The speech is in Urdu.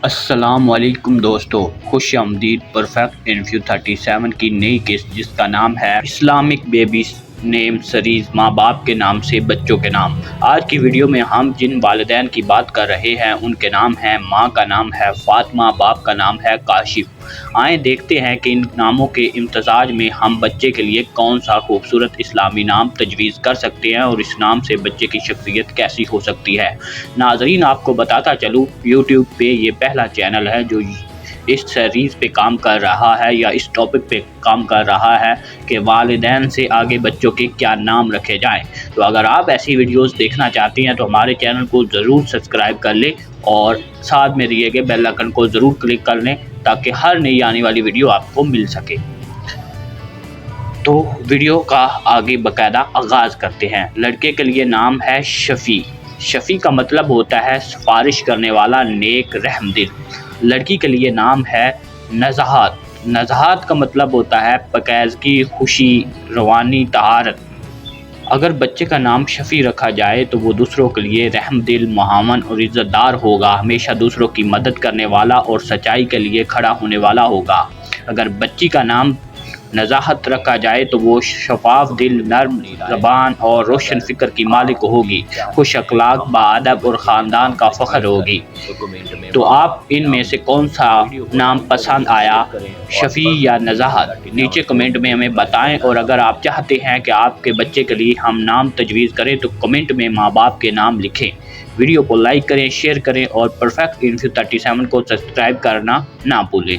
السلام علیکم دوستو، خوش آمدید پرفیکٹ انفیو 37 کی نئی قسط جس کا نام ہے اسلامک بیبیز نیم سیریز، ماں باپ کے نام سے بچوں کے نام۔ آج کی ویڈیو میں ہم جن والدین کی بات کر رہے ہیں ان کے نام ہیں، ماں کا نام ہے فاطمہ، باپ کا نام ہے کاشف۔ آئیں دیکھتے ہیں کہ ان ناموں کے امتزاج میں ہم بچے کے لیے کون سا خوبصورت اسلامی نام تجویز کر سکتے ہیں اور اس نام سے بچے کی شخصیت کیسی ہو سکتی ہے۔ ناظرین، آپ کو بتاتا چلوں، یوٹیوب پہ یہ پہلا چینل ہے جو اس سیریز پہ کام کر رہا ہے یا اس ٹاپک پہ کام کر رہا ہے کہ والدین سے آگے بچوں کے کیا نام رکھے جائیں۔ تو اگر آپ ایسی ویڈیوز دیکھنا چاہتے ہیں تو ہمارے چینل کو ضرور سبسکرائب کر لیں اور ساتھ میں دیے گئے بیل آئکن کو ضرور کلک کر لیں تاکہ ہر نئی آنے والی ویڈیو آپ کو مل سکے۔ تو ویڈیو کا آگے باقاعدہ آغاز کرتے ہیں۔ لڑکے کے لیے نام ہے شفیع۔ شفیع کا مطلب ہوتا ہے سفارش کرنے والا، نیک، رحم دل۔ لڑکی کے لیے نام ہے نزہات۔ نزہات کا مطلب ہوتا ہے پاکیزگی، خوشی، روانی طہارت۔ اگر بچے کا نام شفیع رکھا جائے تو وہ دوسروں کے لیے رحم دل، معاون اور عزت دار ہوگا، ہمیشہ دوسروں کی مدد کرنے والا اور سچائی کے لیے کھڑا ہونے والا ہوگا۔ اگر بچی کا نام نزاہت رکھا جائے تو وہ شفاف دل، نرم زبان اور روشن فکر کی مالک ہوگی، خوش اخلاق، باادب اور خاندان کا فخر ہوگی۔ تو آپ ان میں سے کون سا نام پسند آیا، شفیع یا نزاہت؟ نیچے کمنٹ میں ہمیں بتائیں، اور اگر آپ چاہتے ہیں کہ آپ کے بچے کے لیے ہم نام تجویز کریں تو کمنٹ میں ماں باپ کے نام لکھیں۔ ویڈیو کو لائک کریں، شیئر کریں اور پرفیکٹ انفیو 37 کو سبسکرائب کرنا نہ بھولیں۔